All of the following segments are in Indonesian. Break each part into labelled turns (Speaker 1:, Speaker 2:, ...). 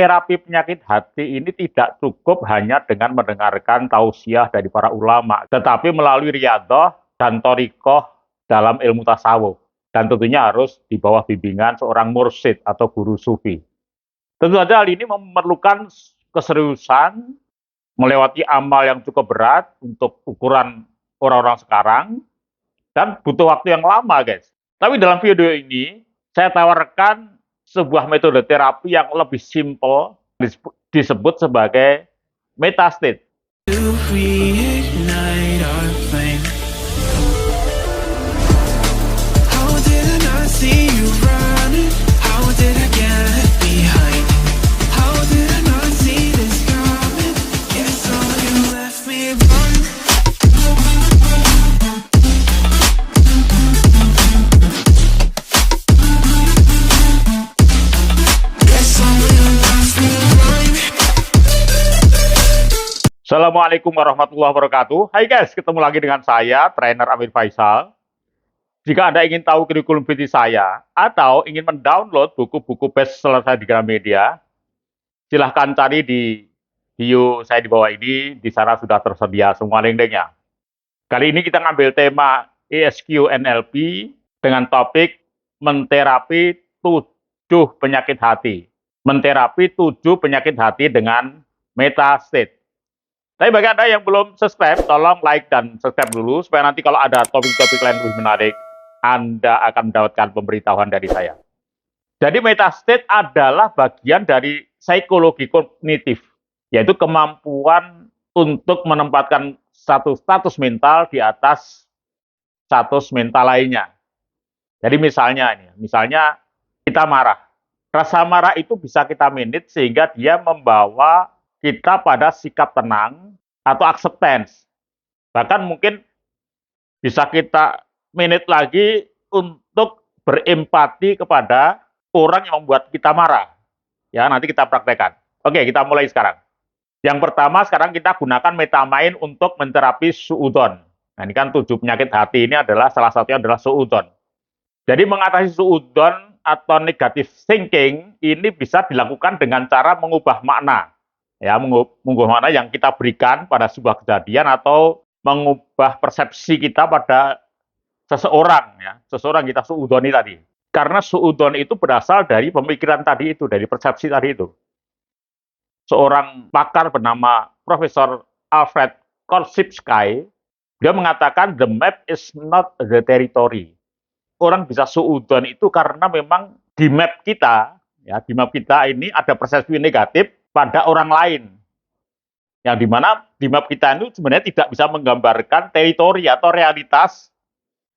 Speaker 1: Terapi penyakit hati ini tidak cukup hanya dengan mendengarkan tausiah dari para ulama, tetapi melalui riyadhah dan thariqah dalam ilmu tasawuf. Dan tentunya harus di bawah bimbingan seorang mursyid atau guru sufi. Tentu saja hal ini memerlukan keseriusan, melewati amal yang cukup berat untuk ukuran orang-orang sekarang, dan butuh waktu yang lama, guys. Tapi dalam video ini, saya tawarkan sebuah metode terapi yang lebih simple, disebut sebagai metastate. Assalamualaikum warahmatullahi wabarakatuh. Hai guys, ketemu lagi dengan saya, trainer Amir Faisal. Jika Anda ingin tahu kurikulum vitae saya, atau ingin mendownload buku-buku bestseller saya di Gramedia, silahkan cari di bio saya di bawah ini, di sana sudah tersedia semua link-linknya. Kali ini kita ngambil tema ESQ NLP dengan topik menterapi 7 penyakit hati. Menterapi 7 penyakit hati dengan metastate. Tapi bagi Anda yang belum subscribe, tolong like dan subscribe dulu, supaya nanti kalau ada topik-topik lain lebih menarik, Anda akan mendapatkan pemberitahuan dari saya. Jadi metastate adalah bagian dari psikologi kognitif, yaitu kemampuan untuk menempatkan satu status mental di atas status mental lainnya. Jadi misalnya kita marah. Rasa marah itu bisa kita manage sehingga dia membawa kita pada sikap tenang atau acceptance. Bahkan mungkin bisa kita manage lagi untuk berempati kepada orang yang membuat kita marah. Ya, nanti kita praktekkan. Oke, kita mulai sekarang. Yang pertama, sekarang kita gunakan metamain untuk menterapi suudzon. Nah, ini kan 7 penyakit hati ini adalah salah satunya adalah suudzon. Jadi mengatasi suudzon atau negative thinking ini bisa dilakukan dengan cara mengubah makna. Ya, mengubah makna yang kita berikan pada sebuah kejadian atau mengubah persepsi kita pada seseorang, ya, seseorang kita suudzoni tadi. Karena suudzon itu berasal dari pemikiran tadi itu, dari persepsi tadi itu. Seorang pakar bernama Profesor Alfred Korzybski, dia mengatakan the map is not the territory. Orang bisa suudzon itu karena memang di map kita, ya, di map kita ini ada persepsi negatif pada orang lain. Yang dimana di map kita itu sebenarnya tidak bisa menggambarkan teritori atau realitas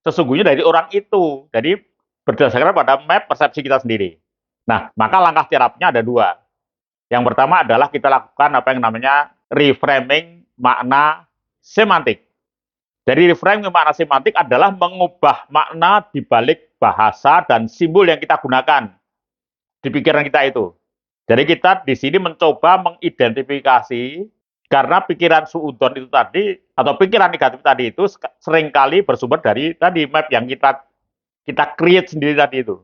Speaker 1: sesungguhnya dari orang itu. Jadi berdasarkan pada map persepsi kita sendiri. Nah, maka langkah terapinya ada 2. Yang pertama adalah kita lakukan apa yang namanya reframing makna semantik. Jadi reframing makna semantik adalah mengubah makna di balik bahasa dan simbol yang kita gunakan di pikiran kita itu. Jadi kita di sini mencoba mengidentifikasi karena pikiran suudzon itu tadi atau pikiran negatif tadi itu seringkali bersumber dari tadi map yang kita create sendiri tadi itu.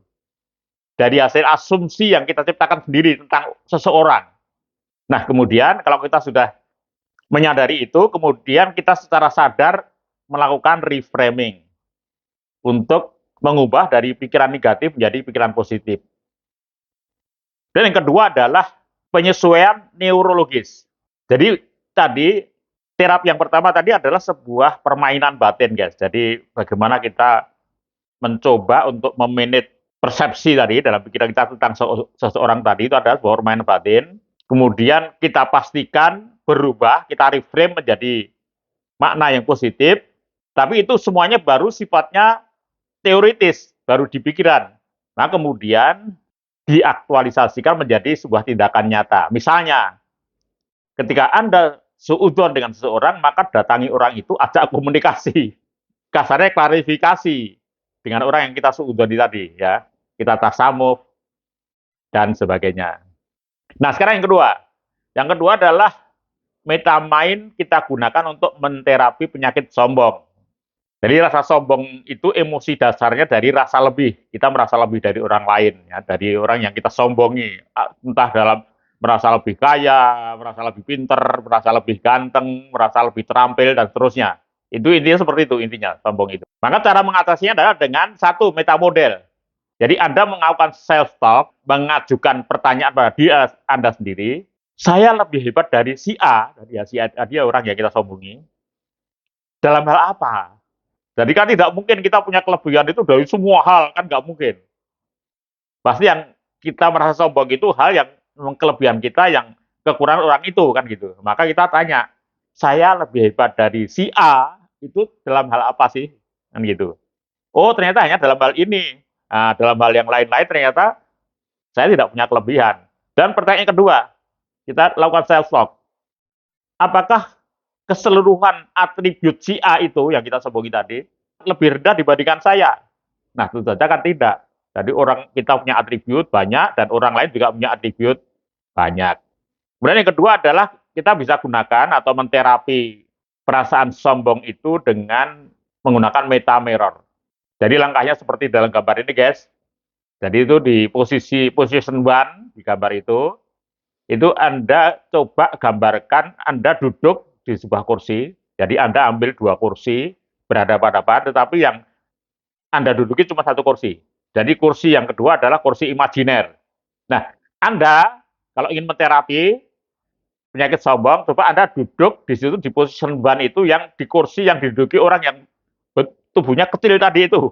Speaker 1: Dari hasil asumsi yang kita ciptakan sendiri tentang seseorang. Nah, kemudian kalau kita sudah menyadari itu, kemudian kita secara sadar melakukan reframing untuk mengubah dari pikiran negatif menjadi pikiran positif. Dan yang kedua adalah penyesuaian neurologis. Jadi tadi terapi yang pertama tadi adalah sebuah permainan batin, guys. Jadi bagaimana kita mencoba untuk memanage persepsi tadi dalam pikiran kita tentang seseorang tadi itu adalah sebuah permainan batin. Kemudian kita pastikan berubah, kita reframe menjadi makna yang positif. Tapi itu semuanya baru sifatnya teoritis, baru di pikiran. Nah, kemudian diaktualisasikan menjadi sebuah tindakan nyata. Misalnya, ketika Anda suudzon dengan seseorang, maka datangi orang itu, ajak komunikasi. Kasarnya klarifikasi dengan orang yang kita suudzoni tadi, ya. Kita tasamuf dan sebagainya. Nah, sekarang yang kedua. Yang kedua adalah metamain kita gunakan untuk menterapi penyakit sombong. Jadi rasa sombong itu emosi dasarnya dari rasa lebih. Kita merasa lebih dari orang lain, ya, dari orang yang kita sombongi, entah dalam merasa lebih kaya, merasa lebih pinter, merasa lebih ganteng, merasa lebih terampil, dan seterusnya. Itu intinya seperti itu, intinya sombong itu. Maka cara mengatasinya adalah dengan satu, metamodel. Jadi Anda melakukan self-talk, mengajukan pertanyaan pada diri Anda sendiri, saya lebih hebat dari si A, si A dia orang yang kita sombongi, dalam hal apa? Jadi kan tidak mungkin kita punya kelebihan itu dari semua hal, kan nggak mungkin. Pasti yang kita merasa sombong itu hal yang kelebihan kita yang kekurangan orang itu kan gitu. Maka kita tanya, saya lebih hebat dari si A itu dalam hal apa sih? Kan gitu. Oh, ternyata hanya dalam hal ini. Nah, dalam hal yang lain-lain ternyata saya tidak punya kelebihan. Dan pertanyaan kedua, kita lakukan self talk. Apakah keseluruhan atribut si A itu yang kita sombongi tadi lebih rendah dibandingkan saya? Nah, tentu saja kan tidak. Jadi orang kita punya atribut banyak dan orang lain juga punya atribut banyak. Kemudian yang kedua adalah kita bisa gunakan atau menterapi perasaan sombong itu dengan menggunakan meta mirror. Jadi langkahnya seperti dalam gambar ini, guys. Jadi itu di posisi position one di gambar itu Anda coba gambarkan Anda duduk di sebuah kursi. Jadi Anda ambil dua kursi berhadapan-hadapan, tetapi yang Anda duduki cuma satu kursi. Jadi kursi yang kedua adalah kursi imajiner. Nah, Anda kalau ingin menterapi penyakit sombong, coba Anda duduk di situ di position one itu yang di kursi yang diduduki orang yang tubuhnya kecil tadi itu.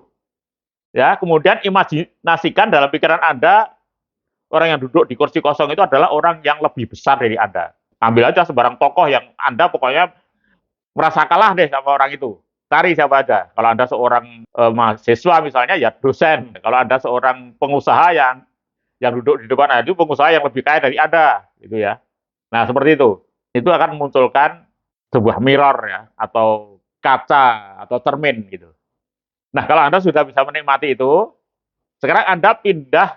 Speaker 1: Ya, kemudian imajinasikan dalam pikiran Anda orang yang duduk di kursi kosong itu adalah orang yang lebih besar dari Anda. Ambil aja sebarang tokoh yang Anda pokoknya merasa kalah deh sama orang itu. Cari siapa aja. Kalau Anda seorang mahasiswa misalnya, ya dosen. Kalau Anda seorang pengusaha yang duduk di depan Anda itu pengusaha yang lebih kaya dari Anda, gitu ya. Nah, seperti itu. Itu akan memunculkan sebuah mirror ya, atau kaca atau cermin gitu. Nah, kalau Anda sudah bisa menikmati itu, sekarang Anda pindah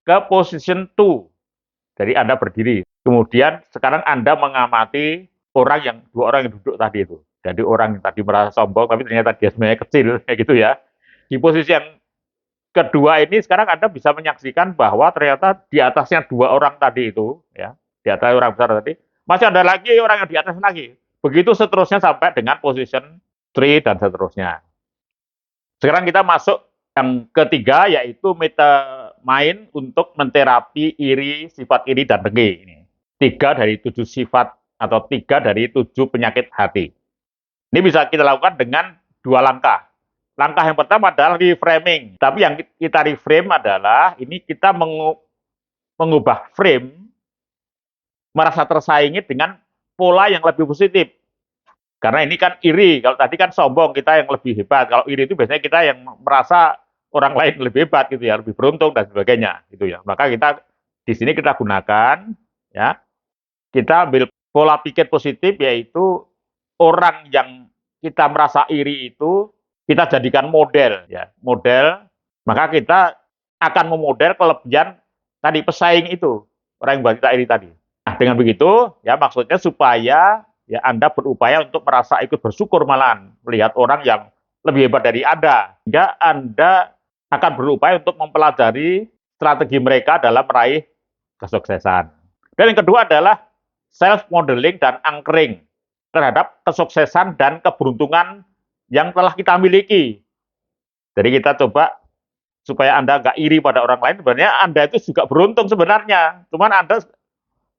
Speaker 1: ke position 2. Jadi Anda berdiri. Kemudian sekarang Anda mengamati dua orang yang duduk tadi itu. Jadi orang yang tadi merasa sombong, tapi ternyata dia sebenarnya kecil, kayak gitu ya. Di posisi yang kedua ini sekarang Anda bisa menyaksikan bahwa ternyata di atasnya dua orang tadi itu, ya, di atas orang besar tadi, masih ada lagi orang yang di atas lagi. Begitu seterusnya sampai dengan position 3 dan seterusnya. Sekarang kita masuk yang ketiga, yaitu main untuk menterapi sifat iri dan dengki. Ini 3 dari 7 sifat atau 3 dari 7 penyakit hati. Ini bisa kita lakukan dengan 2 langkah. Langkah yang pertama adalah reframing. Tapi yang kita reframe adalah ini kita mengubah frame merasa tersaingi dengan pola yang lebih positif. Karena ini kan iri, kalau tadi kan sombong, kita yang lebih hebat. Kalau iri itu biasanya kita yang merasa orang lain lebih hebat gitu ya, lebih beruntung dan sebagainya gitu ya. Maka kita di sini kita gunakan ya. Kita ambil pola pikir positif, yaitu orang yang kita merasa iri itu kita jadikan model ya, model. Maka kita akan memodel kelebihan tadi pesaing itu, orang yang buat kita iri tadi. Nah, dengan begitu ya maksudnya supaya ya Anda berupaya untuk merasa ikut bersyukur malahan melihat orang yang lebih hebat dari Anda. Sehingga Anda akan berupaya untuk mempelajari strategi mereka dalam meraih kesuksesan. Dan yang kedua adalah self-modeling dan anchoring terhadap kesuksesan dan keberuntungan yang telah kita miliki. Jadi kita coba supaya Anda nggak iri pada orang lain, sebenarnya Anda itu juga beruntung sebenarnya. Cuman Anda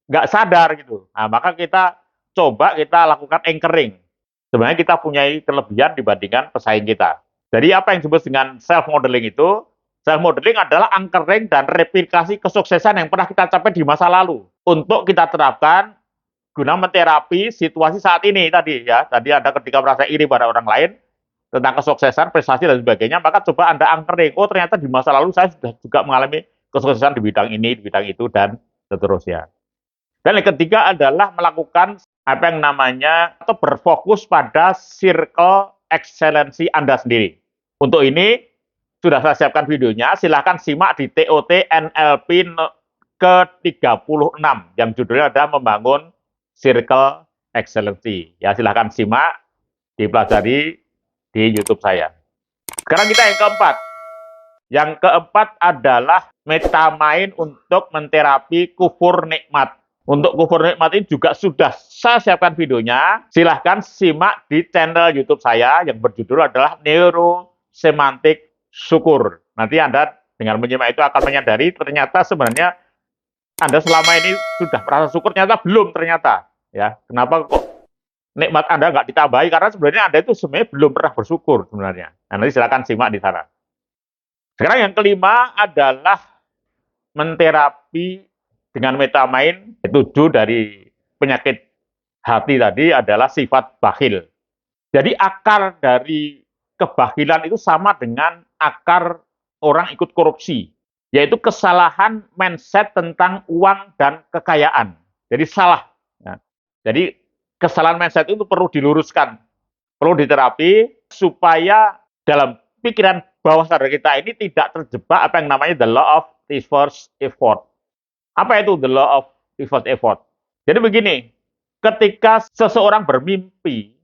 Speaker 1: nggak sadar gitu. Nah, maka kita coba kita lakukan anchoring. Sebenarnya kita punya kelebihan dibandingkan pesaing kita. Jadi apa yang disebut dengan self-modeling itu? Self-modeling adalah anchoring dan replikasi kesuksesan yang pernah kita capai di masa lalu. Untuk kita terapkan guna menterapi situasi saat ini tadi ya. Tadi Anda ketika merasa iri pada orang lain tentang kesuksesan, prestasi dan sebagainya, maka coba Anda anchoring. Oh, ternyata di masa lalu saya sudah juga mengalami kesuksesan di bidang ini, di bidang itu, dan seterusnya. Dan yang ketiga adalah melakukan apa yang namanya atau berfokus pada circle excellency Anda sendiri. Untuk ini sudah saya siapkan videonya, silahkan simak di TOT NLP ke-36 yang judulnya adalah membangun circle excellency. Ya, silahkan simak, dipelajari di YouTube saya. Sekarang kita yang keempat, Yang keempat adalah metamain untuk menterapi kufur nikmat. Untuk kufur nikmat ini juga sudah saya siapkan videonya. Silahkan simak di channel YouTube saya yang berjudul adalah Neurosemantik Syukur. Nanti Anda dengan menyimak itu akan menyadari ternyata sebenarnya Anda selama ini sudah merasa syukur, ternyata belum ternyata. Ya, kenapa kok nikmat Anda nggak ditambahi? Karena sebenarnya Anda itu sebenarnya belum pernah bersyukur sebenarnya. Nah, nanti silakan simak di sana. Sekarang yang kelima adalah menterapi dengan metamain. 7 dari penyakit hati tadi adalah sifat bakhil. Jadi akar dari kebakilan itu sama dengan akar orang ikut korupsi, yaitu kesalahan mindset tentang uang dan kekayaan. Jadi salah. Ya. Jadi kesalahan mindset itu perlu diluruskan, perlu diterapi supaya dalam pikiran bawah sadar kita ini tidak terjebak apa yang namanya the law of reverse effort. Apa itu the law of reverse effort? Jadi begini, ketika seseorang bermimpi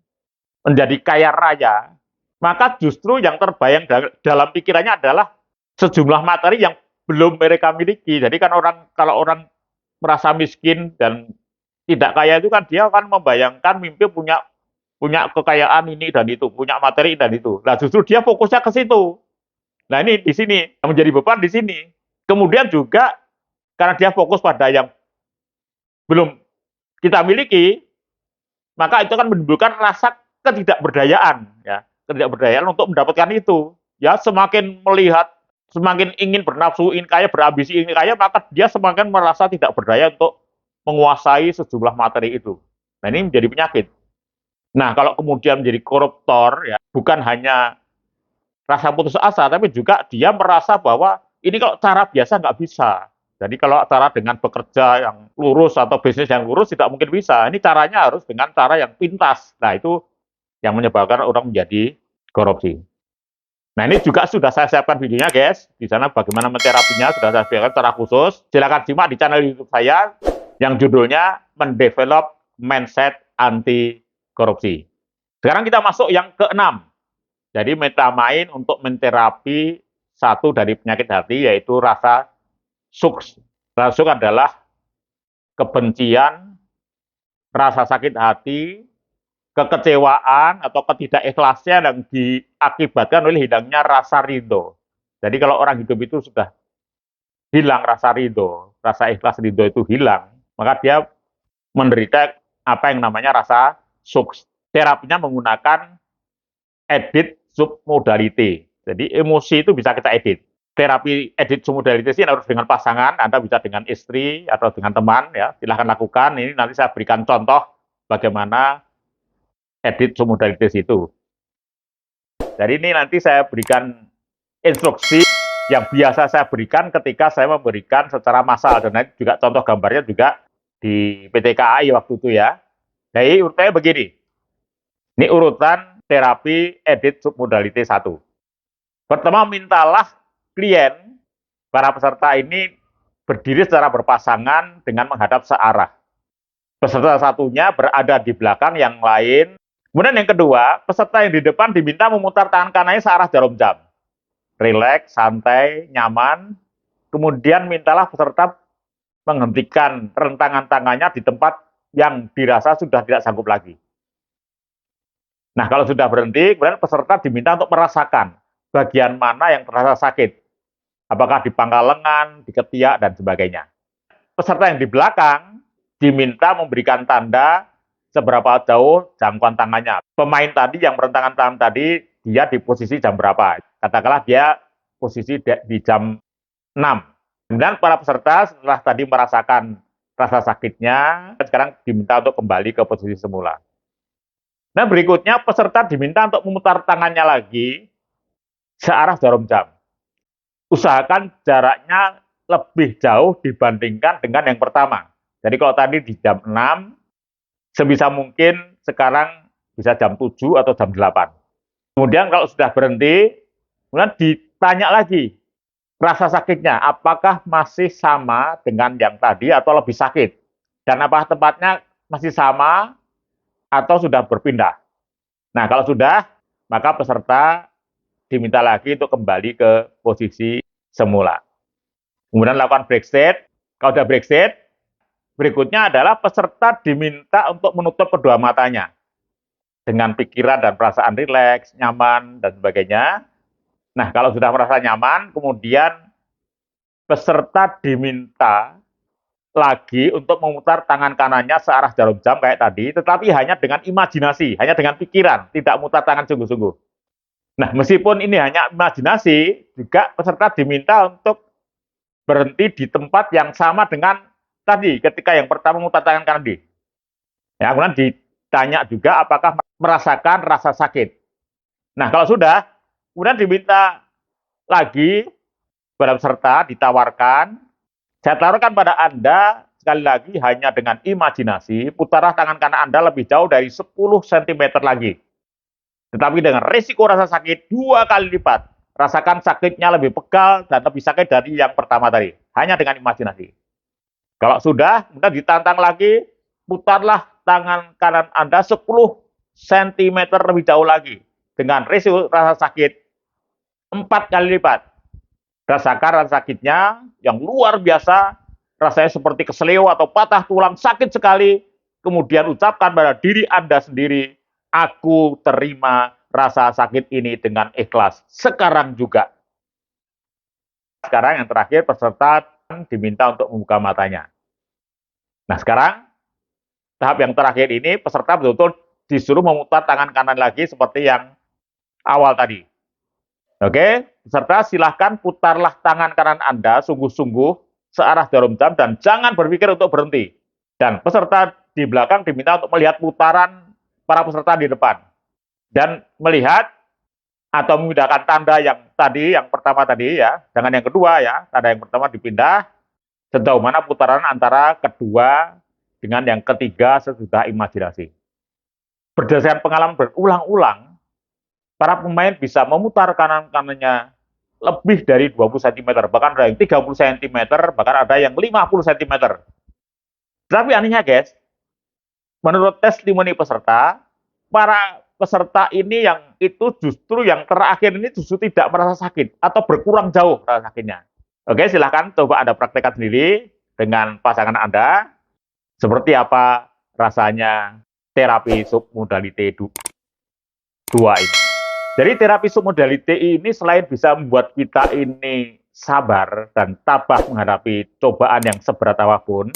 Speaker 1: menjadi kaya raya, maka justru yang terbayang dalam pikirannya adalah sejumlah materi yang belum mereka miliki. Jadi kan kalau orang merasa miskin dan tidak kaya itu kan dia akan membayangkan mimpi punya kekayaan ini dan itu, punya materi dan itu. Nah, justru dia fokusnya ke situ. Nah, ini di sini yang menjadi beban di sini. Kemudian juga karena dia fokus pada yang belum kita miliki, maka itu akan menimbulkan rasa ketidakberdayaan, ya, ketidakberdayaan untuk mendapatkan itu. Ya, semakin melihat, semakin ingin bernafsu, ingin kaya, berambisi, ingin kaya, maka dia semakin merasa tidak berdaya untuk menguasai sejumlah materi itu. Nah, ini menjadi penyakit. Nah, kalau kemudian menjadi koruptor, ya, bukan hanya rasa putus asa, tapi juga dia merasa bahwa ini kalau cara biasa nggak bisa. Jadi kalau cara dengan bekerja yang lurus atau bisnis yang lurus tidak mungkin bisa. Ini caranya harus dengan cara yang pintas. Nah, itu yang menyebabkan orang menjadi korupsi. Nah, ini juga sudah saya siapkan videonya, guys. Di sana bagaimana menterapinya sudah saya siapkan secara khusus. Silakan simak di channel YouTube saya yang judulnya Mendevelop Mindset Anti Korupsi. Sekarang kita masuk yang keenam. Jadi metamain untuk menterapi satu dari penyakit hati, yaitu rasa syuk. Rasa syuk adalah kebencian, rasa sakit hati, kekecewaan atau ketidakikhlasan yang diakibatkan oleh hilangnya rasa ridho. Jadi kalau orang hidup itu sudah hilang rasa ridho, rasa ikhlas ridho itu hilang, maka dia menderita apa yang namanya rasa syuk. Terapinya menggunakan edit submodality. Jadi emosi itu bisa kita edit. Terapi edit submodality ini harus dengan pasangan, Anda bisa dengan istri atau dengan teman, ya. Silahkan lakukan. Ini nanti saya berikan contoh bagaimana edit submodality itu. Jadi ini nanti saya berikan instruksi yang biasa saya berikan ketika saya memberikan secara massal, dan nanti juga contoh gambarnya juga di PT KAI waktu itu, ya. Jadi urutannya begini. Ini urutan terapi edit submodality 1. Pertama, mintalah klien, para peserta ini berdiri secara berpasangan dengan menghadap searah. Peserta satunya berada di belakang yang lain. Kemudian yang kedua, peserta yang di depan diminta memutar tangan kanannya searah jarum jam. Rileks, santai, nyaman. Kemudian mintalah peserta menghentikan rentangan tangannya di tempat yang dirasa sudah tidak sanggup lagi. Nah, kalau sudah berhenti, kemudian peserta diminta untuk merasakan bagian mana yang terasa sakit. Apakah di pangkal lengan, di ketiak, dan sebagainya. Peserta yang di belakang diminta memberikan tanda seberapa jauh jangkauan tangannya. Pemain tadi yang merentangan tangan tadi, dia di posisi jam berapa. Katakanlah dia posisi di jam 6. Kemudian para peserta setelah tadi merasakan rasa sakitnya, sekarang diminta untuk kembali ke posisi semula. Nah, berikutnya peserta diminta untuk memutar tangannya lagi searah jarum jam. Usahakan jaraknya lebih jauh dibandingkan dengan yang pertama. Jadi kalau tadi di jam 6, sebisa mungkin sekarang bisa jam 7 atau jam 8. Kemudian kalau sudah berhenti, kemudian ditanya lagi rasa sakitnya, apakah masih sama dengan yang tadi atau lebih sakit? Dan apakah tempatnya masih sama atau sudah berpindah? Nah, kalau sudah, maka peserta diminta lagi untuk kembali ke posisi semula. Kemudian lakukan break state. Kalau sudah break state, berikutnya adalah peserta diminta untuk menutup kedua matanya dengan pikiran dan perasaan rileks, nyaman, dan sebagainya. Nah, kalau sudah merasa nyaman, kemudian peserta diminta lagi untuk memutar tangan kanannya searah jarum jam kayak tadi, tetapi hanya dengan imajinasi, hanya dengan pikiran, tidak mutar tangan sungguh-sungguh. Nah, meskipun ini hanya imajinasi, juga peserta diminta untuk berhenti di tempat yang sama dengan tadi ketika yang pertama memutar tangan kanan di. Ya, kemudian ditanya juga apakah merasakan rasa sakit. Nah, kalau sudah, kemudian diminta lagi pada peserta ditawarkan, saya tawarkan pada Anda sekali lagi hanya dengan imajinasi, putarlah tangan kanan Anda lebih jauh dari 10 cm lagi. Tetapi dengan risiko rasa sakit 2 kali lipat. Rasakan sakitnya lebih pegal dan lebih sakit dari yang pertama tadi. Hanya dengan imajinasi. Kalau sudah, kemudian ditantang lagi, putarlah tangan kanan Anda 10 cm lebih jauh lagi. Dengan risiko rasa sakit 4 kali lipat. Rasakan rasa sakitnya yang luar biasa, rasanya seperti keseleo atau patah tulang, sakit sekali. Kemudian ucapkan pada diri Anda sendiri, aku terima rasa sakit ini dengan ikhlas. Sekarang juga. Sekarang yang terakhir, peserta diminta untuk membuka matanya. Nah, sekarang tahap yang terakhir ini, peserta betul-betul disuruh memutar tangan kanan lagi seperti yang awal tadi. Oke, peserta silahkan putarlah tangan kanan Anda sungguh-sungguh searah jarum jam dan jangan berpikir untuk berhenti. Dan peserta di belakang diminta untuk melihat putaran para peserta di depan. Dan melihat atau memindahkan tanda yang tadi, yang pertama tadi ya, dengan yang kedua ya, tanda yang pertama dipindah, sejauh mana putaran antara kedua dengan yang ketiga sesudah imajinasi. Berdasarkan pengalaman berulang-ulang, para pemain bisa memutar kanan-kanannya lebih dari 20 cm, bahkan ada yang 30 cm, bahkan ada yang 50 cm. Tapi anehnya guys, menurut testimoni peserta, para peserta ini yang itu justru yang terakhir ini justru tidak merasa sakit atau berkurang jauh rasa sakitnya. Oke, silahkan coba Anda praktekkan sendiri dengan pasangan Anda. Seperti apa rasanya terapi submodality 2 ini. Jadi terapi submodality ini selain bisa membuat kita ini sabar dan tabah menghadapi cobaan yang seberat apapun,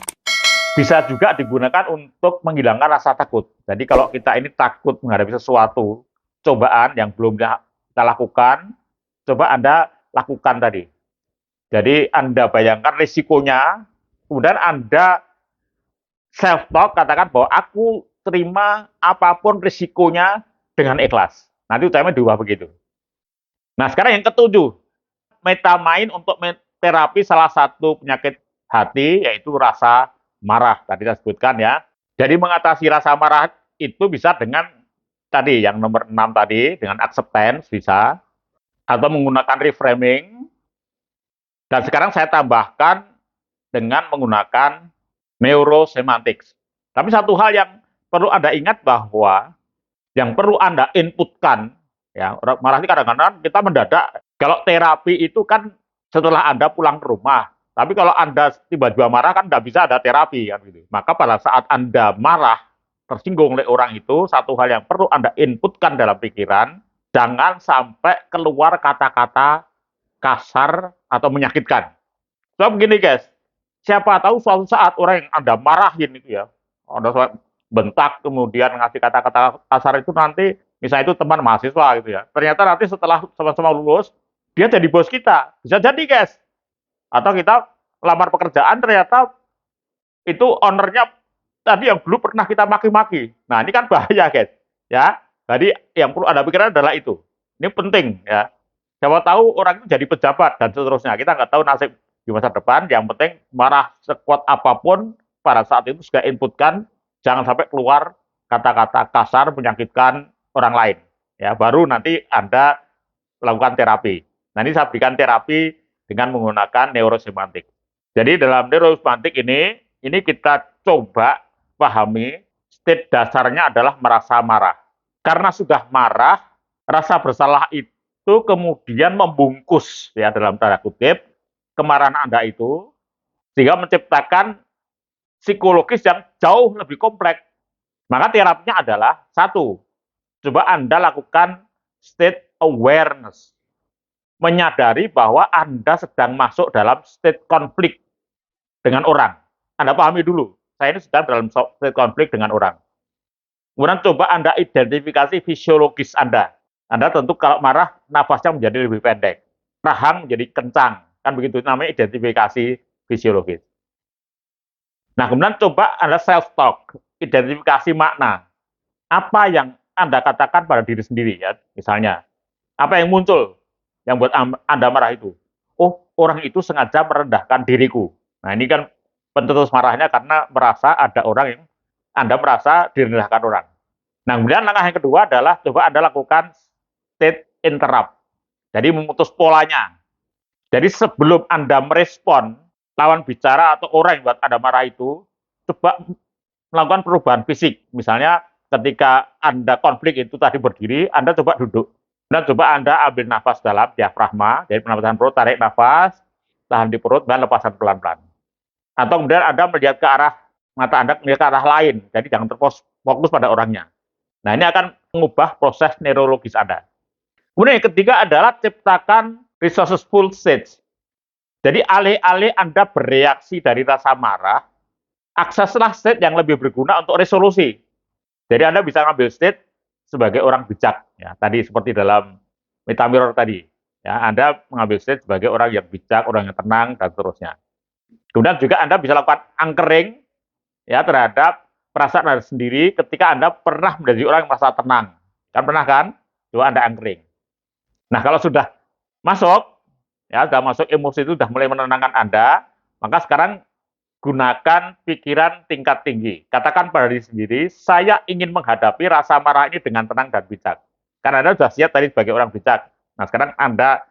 Speaker 1: bisa juga digunakan untuk menghilangkan rasa takut. Jadi kalau kita ini takut menghadapi sesuatu, cobaan yang belum kita lakukan, coba Anda lakukan tadi. Jadi Anda bayangkan risikonya, kemudian Anda self-talk, katakan bahwa aku terima apapun risikonya dengan ikhlas. Nanti ucapannya diubah begitu. Nah sekarang yang ketujuh, metamain untuk terapi salah satu penyakit hati, yaitu rasa marah. Tadi saya sebutkan ya. Jadi mengatasi rasa marah itu bisa dengan tadi yang nomor 6 tadi, dengan acceptance bisa, atau menggunakan reframing. Dan sekarang saya tambahkan dengan menggunakan neurosemantics. Tapi satu hal yang perlu Anda ingat bahwa yang perlu Anda inputkan, ya, marah ini kadang-kadang kita mendadak. Kalau terapi itu kan setelah Anda pulang ke rumah. Tapi kalau Anda tiba-tiba marah kan tidak bisa ada terapi kan gitu. Maka pada saat Anda marah, tersinggung oleh orang itu, satu hal yang perlu Anda inputkan dalam pikiran, jangan sampai keluar kata-kata kasar atau menyakitkan. So begini guys, siapa tahu suatu saat orang yang Anda marahin itu ya, Anda bentak kemudian ngasih kata-kata kasar itu nanti, misalnya itu teman mahasiswa gitu ya, ternyata nanti setelah sama-sama lulus, dia jadi bos kita. Bisa jadi guys. Atau kita lamar pekerjaan ternyata itu ownernya tadi yang dulu pernah kita maki-maki. Nah ini kan bahaya guys. Ya, jadi yang perlu Anda pikirkan adalah itu. Ini penting ya. Siapa tahu orang itu jadi pejabat dan seterusnya. Kita nggak tahu nasib di masa depan. Yang penting marah sekuat apapun pada saat itu sudah inputkan. Jangan sampai keluar kata-kata kasar menyakitkan orang lain. Ya, baru nanti Anda lakukan terapi. Nah ini saya berikan terapi dengan menggunakan neurosemantik. Jadi dalam neurosemantik ini kita coba pahami state dasarnya adalah merasa marah. Karena sudah marah, rasa bersalah itu itu kemudian membungkus ya dalam tanda kutip kemarahan Anda itu sehingga menciptakan psikologis yang jauh lebih kompleks. Maka terapinya adalah satu, coba Anda lakukan state awareness, menyadari bahwa Anda sedang masuk dalam state konflik dengan orang. Anda pahami dulu, saya ini sedang dalam state konflik dengan orang. Kemudian coba Anda identifikasi fisiologis Anda. Anda tentu kalau marah, nafasnya menjadi lebih pendek. Rahang menjadi kencang. Kan begitu, namanya identifikasi fisiologis. Nah, kemudian coba Anda self-talk, identifikasi makna. Apa yang Anda katakan pada diri sendiri, ya. Misalnya, apa yang muncul yang buat Anda marah itu? Oh, orang itu sengaja merendahkan diriku. Nah, ini kan pencetus marahnya karena merasa ada orang yang Anda merasa direndahkan orang. Nah, kemudian langkah yang kedua adalah coba Anda lakukan state interrupt. Jadi memutus polanya. Jadi sebelum Anda merespon lawan bicara atau orang yang buat Anda marah itu, coba melakukan perubahan fisik. Misalnya ketika Anda konflik itu tadi berdiri, Anda coba duduk. Dan coba Anda ambil nafas dalam diafragma, dari pernapasan perut, tarik nafas, tahan di perut, dan lepaskan pelan-pelan. Atau kemudian Anda melihat ke arah, mata Anda melihat ke arah lain, jadi jangan terfokus pada orangnya. Nah, ini akan mengubah proses neurologis Anda. Kemudian yang ketiga adalah ciptakan resourceful state. Jadi alih-alih Anda bereaksi dari rasa marah, akseslah state yang lebih berguna untuk resolusi. Jadi Anda bisa ngambil state sebagai orang bijak. Ya, tadi seperti dalam metamirror tadi. Ya, Anda mengambil state sebagai orang yang bijak, orang yang tenang, dan seterusnya. Kemudian juga Anda bisa lakukan anchoring ya terhadap perasaan Anda sendiri ketika Anda pernah menjadi orang yang merasa tenang. Kan pernah kan? Coba Anda anchoring. Nah, kalau sudah masuk, ya sudah masuk emosi itu sudah mulai menenangkan Anda, maka sekarang gunakan pikiran tingkat tinggi. Katakan pada diri sendiri, saya ingin menghadapi rasa marah ini dengan tenang dan bijak. Karena Anda sudah siap tadi sebagai orang bijak. Nah, sekarang Anda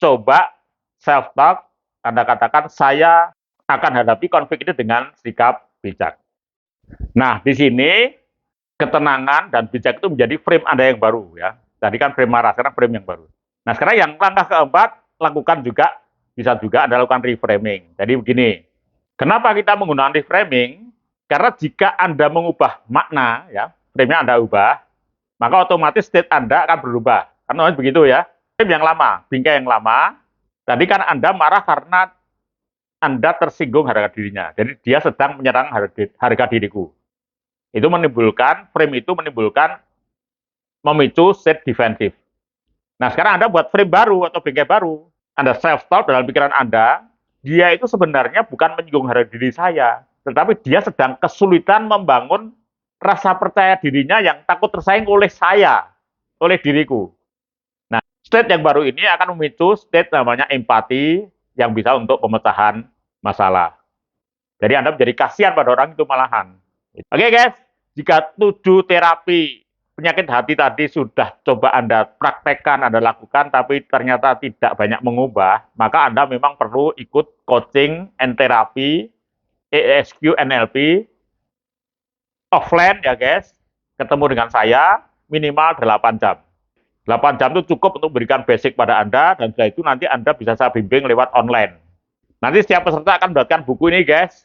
Speaker 1: coba self-talk, Anda katakan, saya akan hadapi konflik ini dengan sikap bijak. Nah, di sini ketenangan dan bijak itu menjadi frame Anda yang baru ya. Tadi kan frame marah, sekarang frame yang baru. Nah, sekarang yang langkah keempat, lakukan juga, bisa juga Anda lakukan reframing. Jadi begini, kenapa kita menggunakan reframing? Karena jika Anda mengubah makna, ya, frame-nya Anda ubah, maka otomatis state Anda akan berubah. Karena begitu ya, frame yang lama, bingkai yang lama, tadi kan Anda marah karena Anda tersinggung harga dirinya. Jadi dia sedang menyerang harga diriku. Itu menimbulkan, frame itu menimbulkan memicu state defensif. Nah, sekarang Anda buat frame baru atau bingkai baru. Anda self-talk dalam pikiran Anda, dia itu sebenarnya bukan menyinggung harga diri saya, tetapi dia sedang kesulitan membangun rasa percaya dirinya yang takut tersaing oleh saya, oleh diriku. Nah, state yang baru ini akan memicu state namanya empati yang bisa untuk pemecahan masalah. Jadi Anda menjadi kasihan pada orang itu malahan. Oke guys, jika 7 terapi penyakit hati tadi sudah coba Anda praktekkan, Anda lakukan, tapi ternyata tidak banyak mengubah, maka Anda memang perlu ikut coaching and terapi, ESQ, NLP, offline ya guys, ketemu dengan saya minimal 8 jam. 8 jam itu cukup untuk memberikan basic pada Anda, dan setelah itu nanti Anda bisa saya bimbing lewat online. Nanti setiap peserta akan mendapatkan buku ini guys.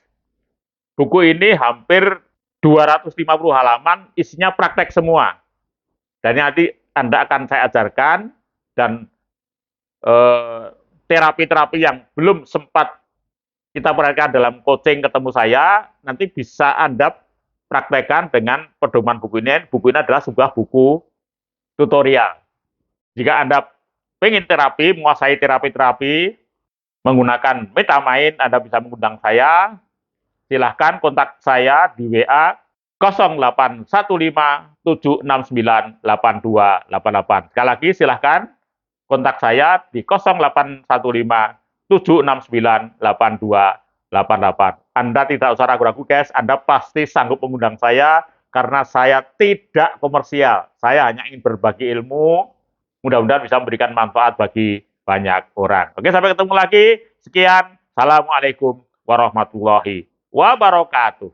Speaker 1: Buku ini hampir 250 halaman, isinya praktek semua. Dan nanti Anda akan saya ajarkan, dan terapi-terapi yang belum sempat kita perhatikan dalam coaching ketemu saya, nanti bisa Anda praktekkan dengan pedoman buku ini. Buku ini adalah sebuah buku tutorial. Jika Anda ingin terapi, menguasai terapi-terapi, menggunakan MetaMind, Anda bisa mengundang saya. Silahkan kontak saya di WA 0815-769-8288. Sekali lagi silahkan kontak saya di 0815-769-8288. Anda tidak usah ragu-ragu guys, Anda pasti sanggup mengundang saya karena saya tidak komersial. Saya hanya ingin berbagi ilmu, mudah-mudahan bisa memberikan manfaat bagi banyak orang. Oke, sampai ketemu lagi. Sekian. Assalamualaikum warahmatullahi wabarakatuh.